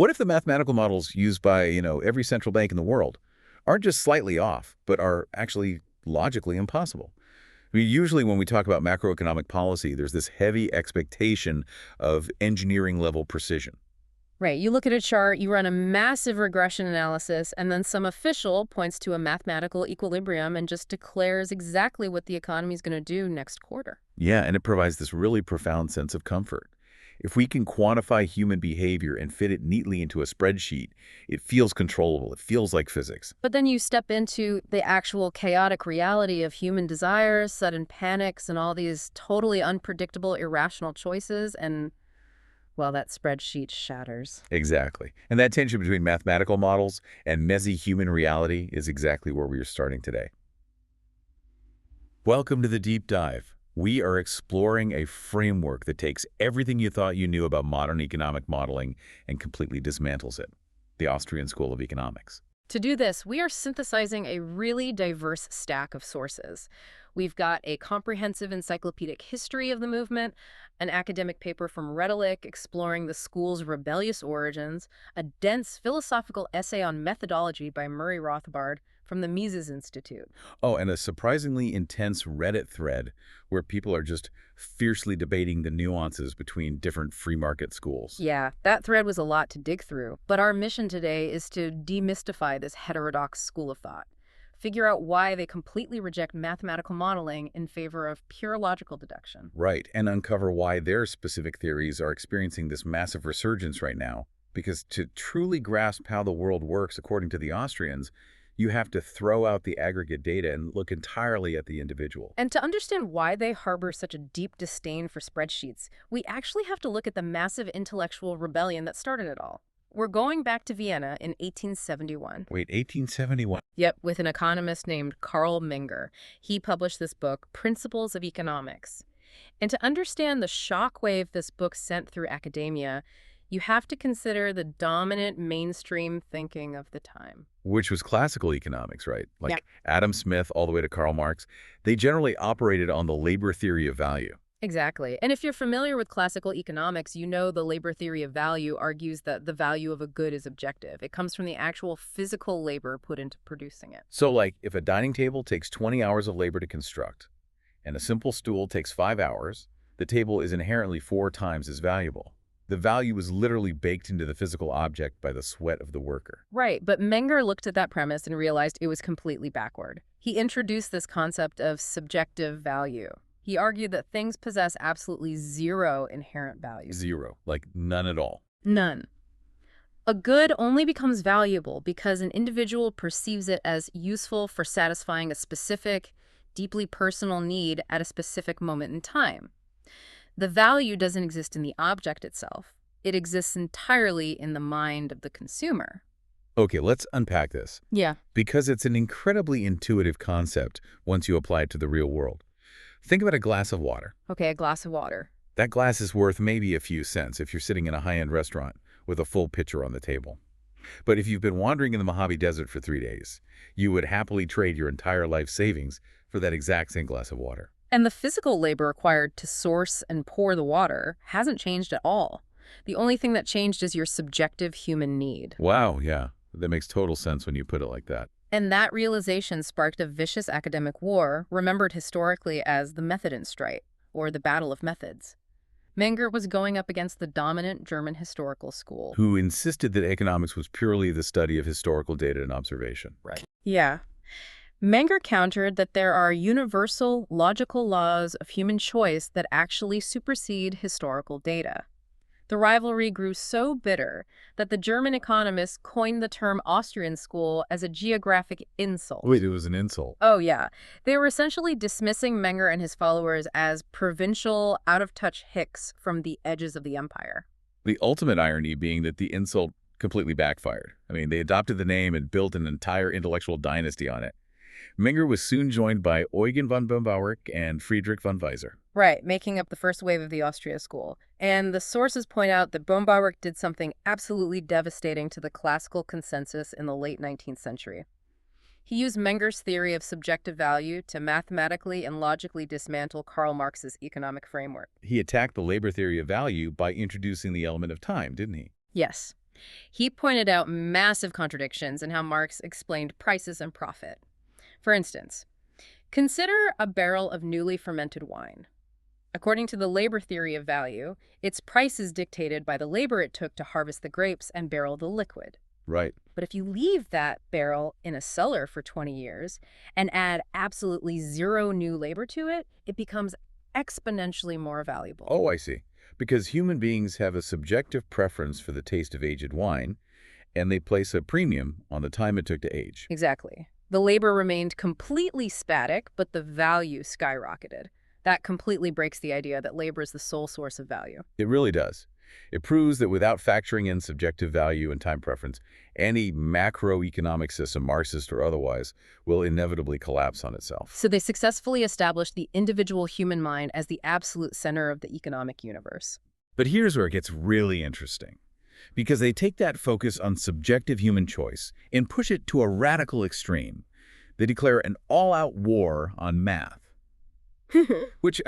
What if the mathematical models used by, every central bank in the world aren't just slightly off, but are actually logically impossible? I mean, usually when we talk about macroeconomic policy, there's this heavy expectation of engineering-level precision. Right. You look at a chart, you run a massive regression analysis, and then some official points to a mathematical equilibrium and just declares exactly what the economy is going to do next quarter. Yeah, and it provides this really profound sense of comfort. If we can quantify human behavior and fit it neatly into a spreadsheet, it feels controllable. It feels like physics. But then you step into the actual chaotic reality of human desires, sudden panics, and all these totally unpredictable, irrational choices, and, well, that spreadsheet shatters. Exactly. And that tension between mathematical models and messy human reality is exactly where we are starting today. Welcome to the Deep Dive. We are exploring a framework that takes everything you thought you knew about modern economic modeling and completely dismantles it, the Austrian School of Economics. To do this, we are synthesizing a really diverse stack of sources. We've got a comprehensive encyclopedic history of the movement, an academic paper from Redalich exploring the school's rebellious origins, a dense philosophical essay on methodology by Murray Rothbard from the Mises Institute. Oh, and a surprisingly intense Reddit thread where people are just fiercely debating the nuances between different free market schools. Yeah, that thread was a lot to dig through, but our mission today is to demystify this heterodox school of thought. Figure out why they completely reject mathematical modeling in favor of pure logical deduction. Right, and uncover why their specific theories are experiencing this massive resurgence right now. Because to truly grasp how the world works according to the Austrians, you have to throw out the aggregate data and look entirely at the individual. And to understand why they harbor such a deep disdain for spreadsheets, we actually have to look at the massive intellectual rebellion that started it all. We're going back to Vienna in 1871. Wait, 1871? Yep, with an economist named Carl Menger. He published this book, Principles of Economics. And to understand the shockwave this book sent through academia, you have to consider the dominant mainstream thinking of the time. Which was classical economics, right? Yeah. Like Adam Smith all the way to Karl Marx. They generally operated on the labor theory of value. Exactly. And if you're familiar with classical economics, you know the labor theory of value argues that the value of a good is objective. It comes from the actual physical labor put into producing it. So like if a dining table takes 20 hours of labor to construct and a simple stool takes 5 hours, the table is inherently 4 times as valuable. The value is literally baked into the physical object by the sweat of the worker. Right, but Menger looked at that premise and realized it was completely backward. He introduced this concept of subjective value. He argued that things possess absolutely zero inherent value. Zero, like none at all. None. A good only becomes valuable because an individual perceives it as useful for satisfying a specific, deeply personal need at a specific moment in time. The value doesn't exist in the object itself. It exists entirely in the mind of the consumer. Okay, let's unpack this. Yeah. Because it's an incredibly intuitive concept once you apply it to the real world. Think about a glass of water. Okay, a glass of water. That glass is worth maybe a few cents if you're sitting in a high-end restaurant with a full pitcher on the table. But if you've been wandering in the Mojave Desert for 3 days, you would happily trade your entire life savings for that exact same glass of water. And the physical labor required to source and pour the water hasn't changed at all. The only thing that changed is your subjective human need. Wow, yeah. That makes total sense when you put it like that. And that realization sparked a vicious academic war, remembered historically as the Methodenstreit, or the Battle of Methods. Menger was going up against the dominant German historical school, Who insisted that economics was purely the study of historical data and observation. Right. Yeah. Menger countered that there are universal, logical laws of human choice that actually supersede historical data. The rivalry grew so bitter that the German economists coined the term Austrian school as a geographic insult. Wait, it was an insult. Oh, yeah. They were essentially dismissing Menger and his followers as provincial, out-of-touch hicks from the edges of the empire. The ultimate irony being that the insult completely backfired. I mean, they adopted the name and built an entire intellectual dynasty on it. Menger was soon joined by Eugen von Böhm-Bawerk and Friedrich von Mises. Right, making up the first wave of the Austria school. And the sources point out that Böhm-Bawerk did something absolutely devastating to the classical consensus in the late 19th century. He used Menger's theory of subjective value to mathematically and logically dismantle Karl Marx's economic framework. He attacked the labor theory of value by introducing the element of time, didn't he? Yes. He pointed out massive contradictions in how Marx explained prices and profit. For instance, consider a barrel of newly fermented wine. According to the labor theory of value, its price is dictated by the labor it took to harvest the grapes and barrel the liquid. Right. But if you leave that barrel in a cellar for 20 years and add absolutely zero new labor to it, it becomes exponentially more valuable. Oh, I see. Because human beings have a subjective preference for the taste of aged wine, and they place a premium on the time it took to age. Exactly. The labor remained completely static, but the value skyrocketed. That completely breaks the idea that labor is the sole source of value. It really does. It proves that without factoring in subjective value and time preference, any macroeconomic system, Marxist or otherwise, will inevitably collapse on itself. So they successfully established the individual human mind as the absolute center of the economic universe. But here's where it gets really interesting. Because they take that focus on subjective human choice and push it to a radical extreme. They declare an all-out war on math. Which,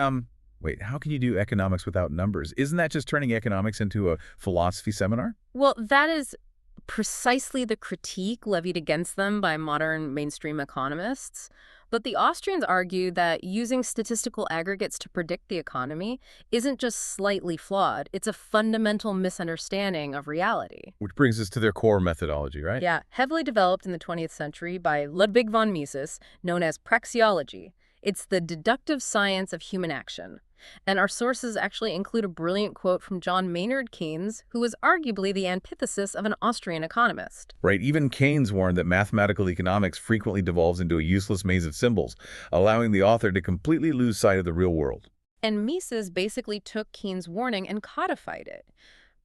wait, how can you do economics without numbers? Isn't that just turning economics into a philosophy seminar? Well, that is precisely the critique levied against them by modern mainstream economists. But the Austrians argue that using statistical aggregates to predict the economy isn't just slightly flawed, it's a fundamental misunderstanding of reality. Which brings us to their core methodology, right? Yeah, heavily developed in the 20th century by Ludwig von Mises, known as praxeology. It's the deductive science of human action. And our sources actually include a brilliant quote from John Maynard Keynes, who was arguably the antithesis of an Austrian economist. Right, even Keynes warned that mathematical economics frequently devolves into a useless maze of symbols, allowing the author to completely lose sight of the real world. And Mises basically took Keynes' warning and codified it.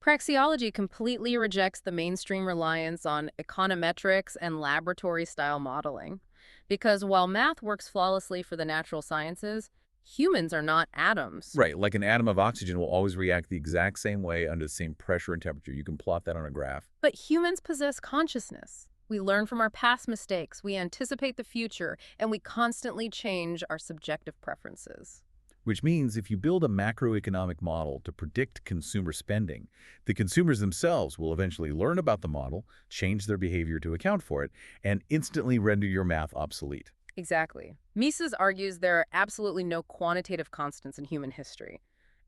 Praxeology completely rejects the mainstream reliance on econometrics and laboratory-style modeling. Because while math works flawlessly for the natural sciences, humans are not atoms. Right, like an atom of oxygen will always react the exact same way under the same pressure and temperature. You can plot that on a graph. But humans possess consciousness. We learn from our past mistakes, we anticipate the future, and we constantly change our subjective preferences. Which means if you build a macroeconomic model to predict consumer spending, the consumers themselves will eventually learn about the model, change their behavior to account for it, and instantly render your math obsolete. Exactly. Mises argues there are absolutely no quantitative constants in human history.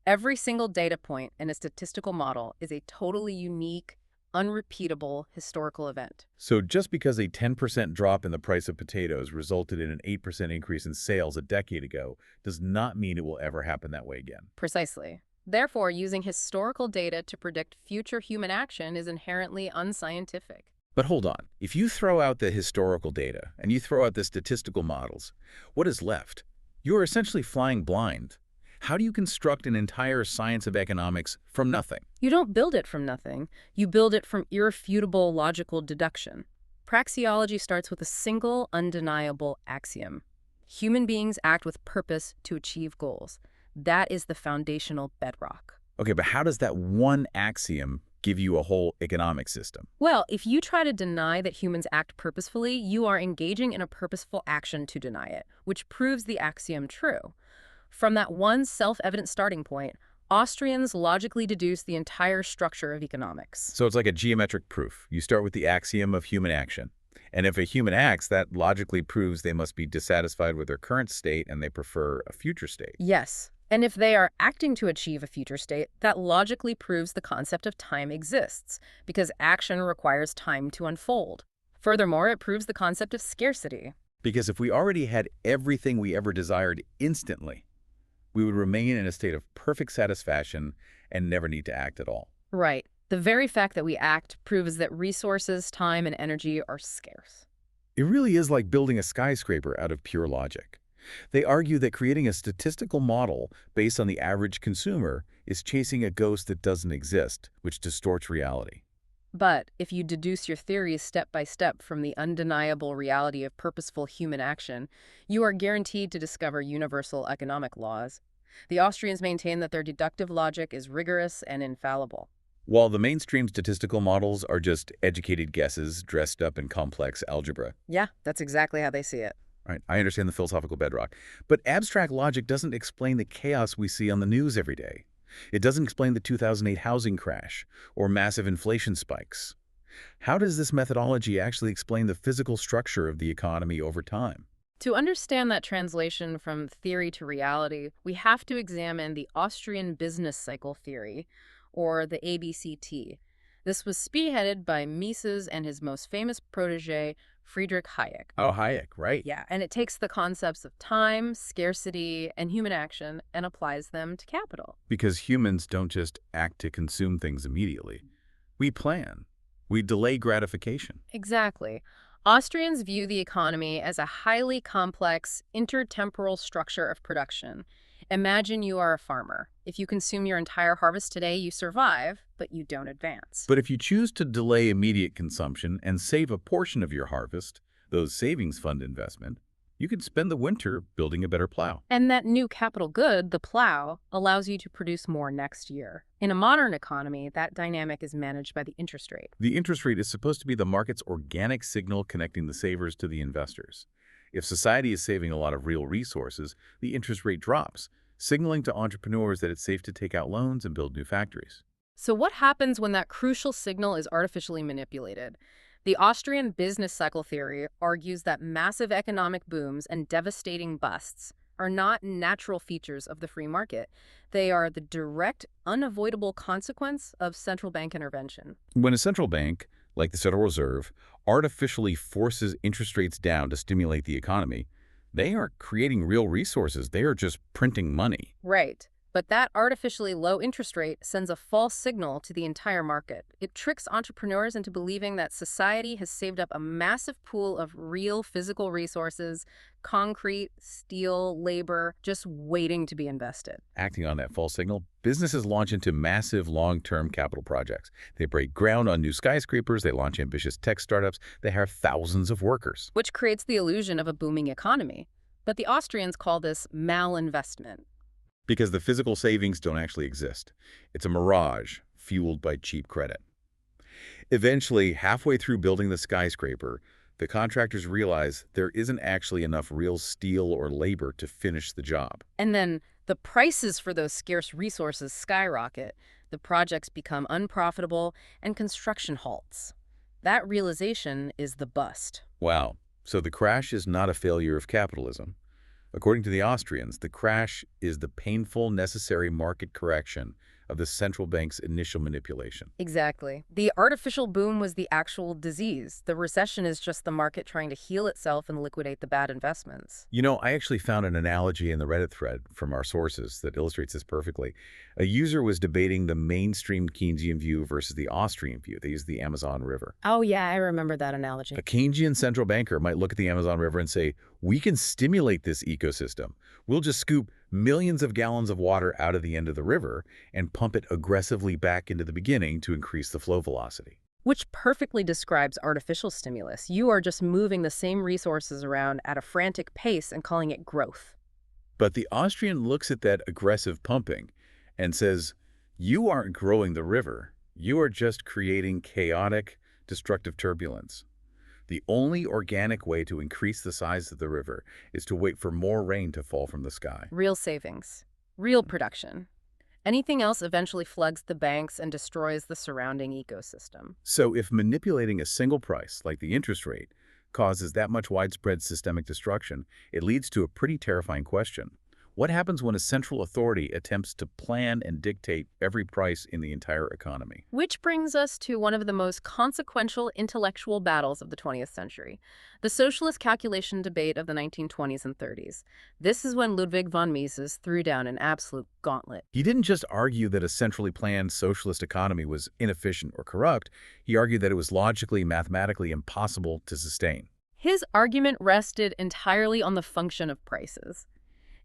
Every single data point in a statistical model is a totally unique, unrepeatable historical event. So just because a 10% drop in the price of potatoes resulted in an 8% increase in sales a decade ago does not mean it will ever happen that way again. Precisely. Therefore, using historical data to predict future human action is inherently unscientific. But hold on. If you throw out the historical data and you throw out the statistical models, what is left? You're essentially flying blind. How do you construct an entire science of economics from nothing? You don't build it from nothing. You build it from irrefutable logical deduction. Praxeology starts with a single, undeniable axiom. Human beings act with purpose to achieve goals. That is the foundational bedrock. Okay, but how does that one axiom give you a whole economic system? Well, if you try to deny that humans act purposefully, you are engaging in a purposeful action to deny it, which proves the axiom true. From that one self-evident starting point, Austrians logically deduce the entire structure of economics. So it's like a geometric proof. You start with the axiom of human action. And if a human acts, that logically proves they must be dissatisfied with their current state and they prefer a future state. Yes. And if they are acting to achieve a future state, that logically proves the concept of time exists, because action requires time to unfold. Furthermore, it proves the concept of scarcity. Because if we already had everything we ever desired instantly, we would remain in a state of perfect satisfaction and never need to act at all. Right. The very fact that we act proves that resources, time, and energy are scarce. It really is like building a skyscraper out of pure logic. They argue that creating a statistical model based on the average consumer is chasing a ghost that doesn't exist, which distorts reality. But if you deduce your theories step by step from the undeniable reality of purposeful human action, you are guaranteed to discover universal economic laws. The Austrians maintain that their deductive logic is rigorous and infallible. While the mainstream statistical models are just educated guesses dressed up in complex algebra. Yeah, that's exactly how they see it. Right, I understand the philosophical bedrock. But abstract logic doesn't explain the chaos we see on the news every day. It doesn't explain the 2008 housing crash or massive inflation spikes. How does this methodology actually explain the physical structure of the economy over time? To understand that translation from theory to reality, we have to examine the Austrian business cycle theory, or the ABCT. This was spearheaded by Mises and his most famous protege, Friedrich Hayek. Oh, Hayek, right. Yeah, and it takes the concepts of time, scarcity, and human action and applies them to capital. Because humans don't just act to consume things immediately. We plan. We delay gratification. Exactly. Austrians view the economy as a highly complex, intertemporal structure of production. Imagine you are a farmer. If you consume your entire harvest today, you survive, but you don't advance. But if you choose to delay immediate consumption and save a portion of your harvest, those savings fund investment, you could spend the winter building a better plow. And that new capital good, the plow, allows you to produce more next year. In a modern economy, that dynamic is managed by the interest rate. The interest rate is supposed to be the market's organic signal connecting the savers to the investors. If society is saving a lot of real resources, the interest rate drops, signaling to entrepreneurs that it's safe to take out loans and build new factories. So what happens when that crucial signal is artificially manipulated? The Austrian business cycle theory argues that massive economic booms and devastating busts are not natural features of the free market. They are the direct, unavoidable consequence of central bank intervention. When a central bank, like the Federal Reserve, artificially forces interest rates down to stimulate the economy, they aren't creating real resources. They are just printing money. Right. But that artificially low interest rate sends a false signal to the entire market. It tricks entrepreneurs into believing that society has saved up a massive pool of real physical resources, concrete, steel, labor, just waiting to be invested. Acting on that false signal, businesses launch into massive long-term capital projects. They break ground on new skyscrapers, they launch ambitious tech startups, they hire thousands of workers. Which creates the illusion of a booming economy. But the Austrians call this malinvestment. Because the physical savings don't actually exist. It's a mirage fueled by cheap credit. Eventually, halfway through building the skyscraper, the contractors realize there isn't actually enough real steel or labor to finish the job. And then the prices for those scarce resources skyrocket. The projects become unprofitable and construction halts. That realization is the bust. Wow. So the crash is not a failure of capitalism. According to the Austrians, the crash is the painful, necessary market correction of the central bank's initial manipulation. Exactly. The artificial boom was the actual disease. The recession is just the market trying to heal itself and liquidate the bad investments. You know, I actually found an analogy in the Reddit thread from our sources that illustrates this perfectly. A user was debating the mainstream Keynesian view versus the Austrian view. They used the Amazon River. Oh, yeah, I remember that analogy. A Keynesian central banker might look at the Amazon River and say, we can stimulate this ecosystem. We'll just scoop millions of gallons of water out of the end of the river and pump it aggressively back into the beginning to increase the flow velocity. Which perfectly describes artificial stimulus. You are just moving the same resources around at a frantic pace and calling it growth. But the Austrian looks at that aggressive pumping and says, you aren't growing the river. You are just creating chaotic, destructive turbulence. The only organic way to increase the size of the river is to wait for more rain to fall from the sky. Real savings. Real production. Anything else eventually floods the banks and destroys the surrounding ecosystem. So if manipulating a single price, like the interest rate, causes that much widespread systemic destruction, it leads to a pretty terrifying question. What happens when a central authority attempts to plan and dictate every price in the entire economy? Which brings us to one of the most consequential intellectual battles of the 20th century, the socialist calculation debate of the 1920s and 30s. This is when Ludwig von Mises threw down an absolute gauntlet. He didn't just argue that a centrally planned socialist economy was inefficient or corrupt. He argued that it was logically, mathematically impossible to sustain. His argument rested entirely on the function of prices.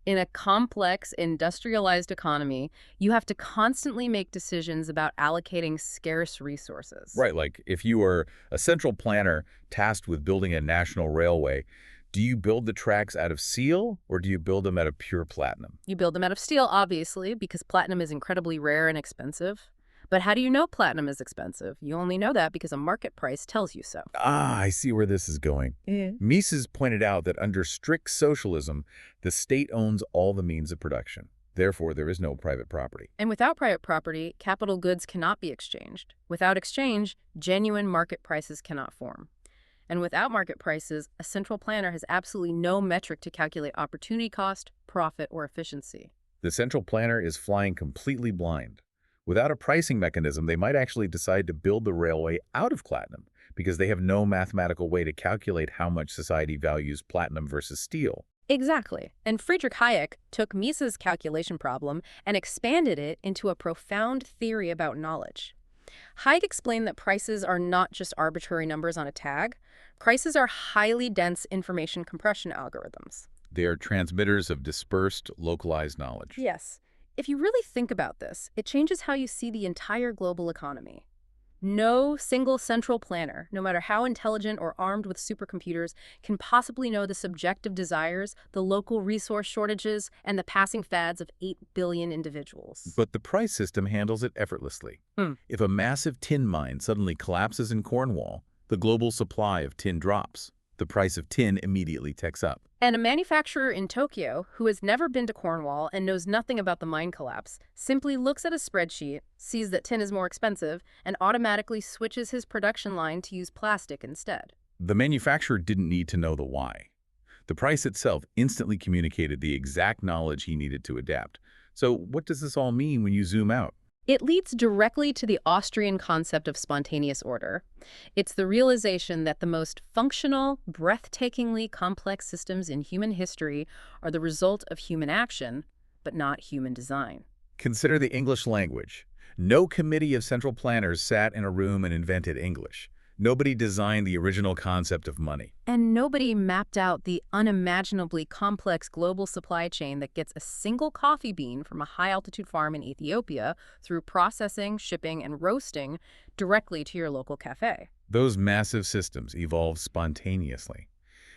In a complex, industrialized economy, you have to constantly make decisions about allocating scarce resources. Right, like if you were a central planner tasked with building a national railway, do you build the tracks out of steel or do you build them out of pure platinum? You build them out of steel, obviously, because platinum is incredibly rare and expensive. But how do you know platinum is expensive? You only know that because a market price tells you so. Ah, I see where this is going. Mises pointed out that under strict socialism, the state owns all the means of production. Therefore, there is no private property. And without private property, capital goods cannot be exchanged. Without exchange, genuine market prices cannot form. And without market prices, a central planner has absolutely no metric to calculate opportunity cost, profit, or efficiency. The central planner is flying completely blind. Without a pricing mechanism, they might actually decide to build the railway out of platinum because they have no mathematical way to calculate how much society values platinum versus steel. Exactly. And Friedrich Hayek took Mises' calculation problem and expanded it into a profound theory about knowledge. Hayek explained that prices are not just arbitrary numbers on a tag. Prices are highly dense information compression algorithms. They are transmitters of dispersed, localized knowledge. Yes. If you really think about this, it changes how you see the entire global economy. No single central planner, no matter how intelligent or armed with supercomputers, can possibly know the subjective desires, the local resource shortages, and the passing fads of 8 billion individuals. But the price system handles it effortlessly. If a massive tin mine suddenly collapses in Cornwall, the global supply of tin drops. The price of tin immediately ticks up. And a manufacturer in Tokyo, who has never been to Cornwall and knows nothing about the mine collapse, simply looks at a spreadsheet, sees that tin is more expensive, and automatically switches his production line to use plastic instead. The manufacturer didn't need to know the why. The price itself instantly communicated the exact knowledge he needed to adapt. So what does this all mean when you zoom out? It leads directly to the Austrian concept of spontaneous order. It's the realization that the most functional, breathtakingly complex systems in human history are the result of human action, but not human design. Consider the English language. No committee of central planners sat in a room and invented English. Nobody designed the original concept of money. And nobody mapped out the unimaginably complex global supply chain that gets a single coffee bean from a high-altitude farm in Ethiopia through processing, shipping, and roasting directly to your local cafe. Those massive systems evolved spontaneously.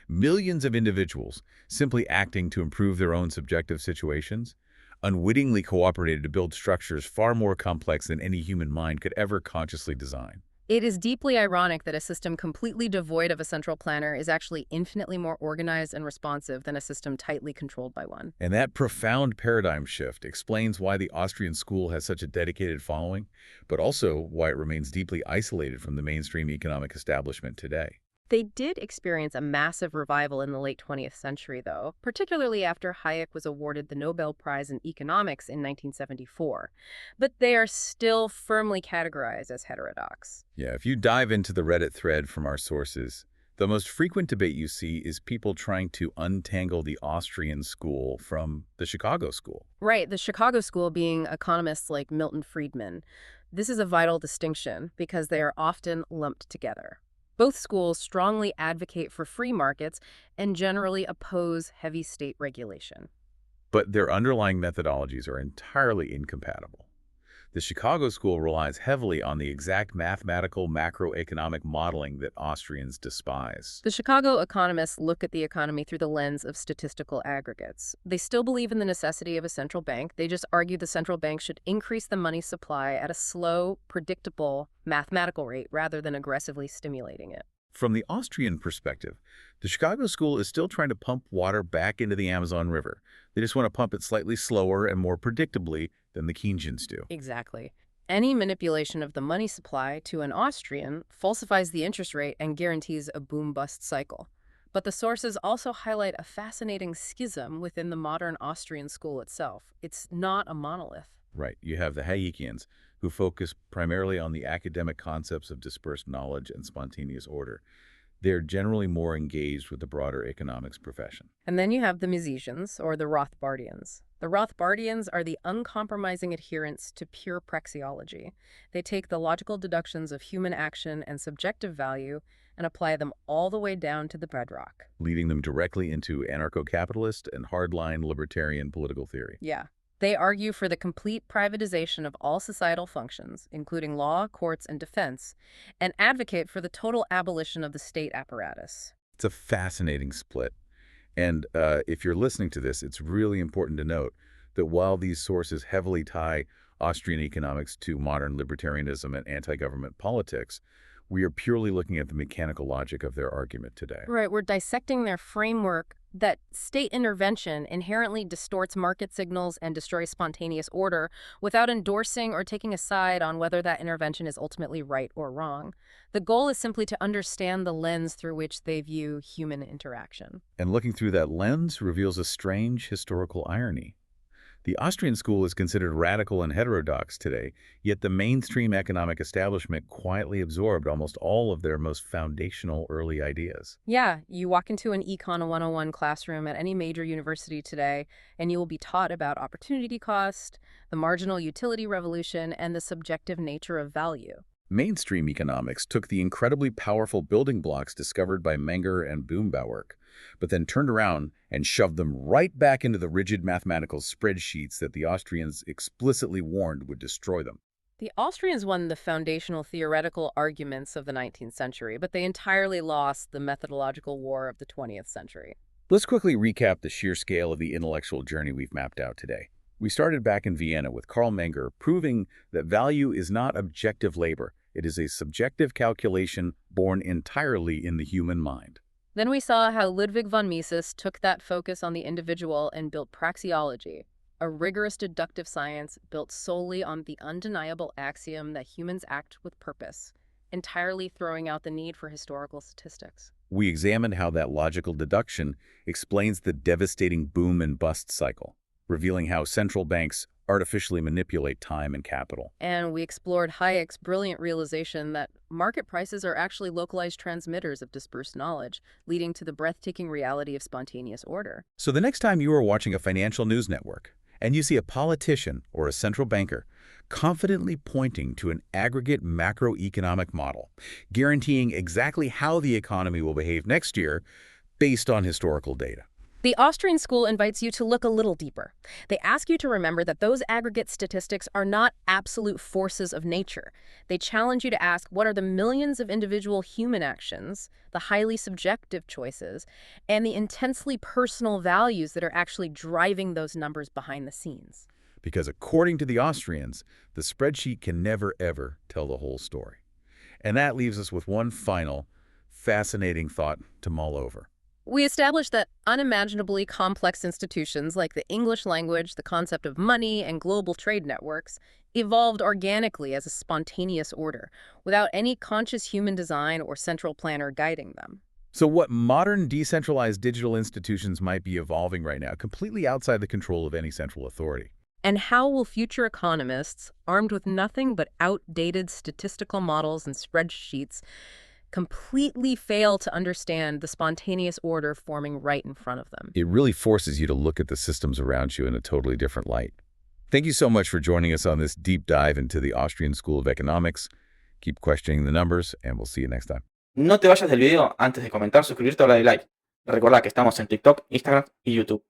Millions of individuals, simply acting to improve their own subjective situations, unwittingly cooperated to build structures far more complex than any human mind could ever consciously design. It is deeply ironic that a system completely devoid of a central planner is actually infinitely more organized and responsive than a system tightly controlled by one. And that profound paradigm shift explains why the Austrian school has such a dedicated following, but also why it remains deeply isolated from the mainstream economic establishment today. They did experience a massive revival in the late 20th century, though, particularly after Hayek was awarded the Nobel Prize in Economics in 1974. But they are still firmly categorized as heterodox. Yeah, if you dive into the Reddit thread from our sources, the most frequent debate you see is people trying to untangle the Austrian school from the Chicago school. Right, the Chicago school being economists like Milton Friedman. This is a vital distinction because they are often lumped together. Both schools strongly advocate for free markets and generally oppose heavy state regulation. But their underlying methodologies are entirely incompatible. The Chicago school relies heavily on the exact mathematical macroeconomic modeling that Austrians despise. The Chicago economists look at the economy through the lens of statistical aggregates. They still believe in the necessity of a central bank. They just argue the central bank should increase the money supply at a slow, predictable, mathematical rate rather than aggressively stimulating it. From the Austrian perspective, the Chicago school is still trying to pump water back into the Amazon River. They just want to pump it slightly slower and more predictably than the Keynesians do. Exactly. Any manipulation of the money supply to an Austrian falsifies the interest rate and guarantees a boom-bust cycle. But the sources also highlight a fascinating schism within the modern Austrian school itself. It's not a monolith. Right. You have the Hayekians, who focus primarily on the academic concepts of dispersed knowledge and spontaneous order. They're generally more engaged with the broader economics profession. And then you have the Misesians, or the Rothbardians. The Rothbardians are the uncompromising adherents to pure praxeology. They take the logical deductions of human action and subjective value and apply them all the way down to the bedrock, Leading them directly into anarcho-capitalist and hardline libertarian political theory. Yeah. They argue for the complete privatization of all societal functions, including law, courts, and defense, and advocate for the total abolition of the state apparatus. It's a fascinating split. And if you're listening to this, it's really important to note that while these sources heavily tie Austrian economics to modern libertarianism and anti-government politics, we are purely looking at the mechanical logic of their argument today. Right, we're dissecting their framework that state intervention inherently distorts market signals and destroys spontaneous order without endorsing or taking a side on whether that intervention is ultimately right or wrong. The goal is simply to understand the lens through which they view human interaction. And looking through that lens reveals a strange historical irony. The Austrian school is considered radical and heterodox today, yet the mainstream economic establishment quietly absorbed almost all of their most foundational early ideas. Yeah, you walk into an Econ 101 classroom at any major university today, and you will be taught about opportunity cost, the marginal utility revolution, and the subjective nature of value. Mainstream economics took the incredibly powerful building blocks discovered by Menger and Baumbach, but then turned around and shoved them right back into the rigid mathematical spreadsheets that the Austrians explicitly warned would destroy them. The Austrians won the foundational theoretical arguments of the 19th century, but they entirely lost the methodological war of the 20th century. Let's quickly recap the sheer scale of the intellectual journey we've mapped out today. We started back in Vienna with Carl Menger proving that value is not objective labor. It is a subjective calculation born entirely in the human mind. Then we saw how Ludwig von Mises took that focus on the individual and built praxeology, a rigorous deductive science built solely on the undeniable axiom that humans act with purpose, entirely throwing out the need for historical statistics. We examined how that logical deduction explains the devastating boom and bust cycle, revealing how central banks artificially manipulate time and capital. And we explored Hayek's brilliant realization that market prices are actually localized transmitters of dispersed knowledge, leading to the breathtaking reality of spontaneous order. So the next time you are watching a financial news network and you see a politician or a central banker confidently pointing to an aggregate macroeconomic model, guaranteeing exactly how the economy will behave next year based on historical data. The Austrian school invites you to look a little deeper. They ask you to remember that those aggregate statistics are not absolute forces of nature. They challenge you to ask, what are the millions of individual human actions, the highly subjective choices, and the intensely personal values that are actually driving those numbers behind the scenes? Because according to the Austrians, the spreadsheet can never, ever tell the whole story. And that leaves us with one final, fascinating thought to mull over. We established that unimaginably complex institutions like the English language, the concept of money, and global trade networks evolved organically as a spontaneous order, without any conscious human design or central planner guiding them. So what modern decentralized digital institutions might be evolving right now, completely outside the control of any central authority? And how will future economists, armed with nothing but outdated statistical models and spreadsheets, completely fail to understand the spontaneous order forming right in front of them? It really forces you to look at the systems around you in a totally different light. Thank you so much for joining us on this deep dive into the Austrian School of Economics. Keep questioning the numbers, and we'll see you next time. No te vayas del video antes de comentar, suscribirte o darle like. Recuerda que estamos en TikTok, Instagram y YouTube.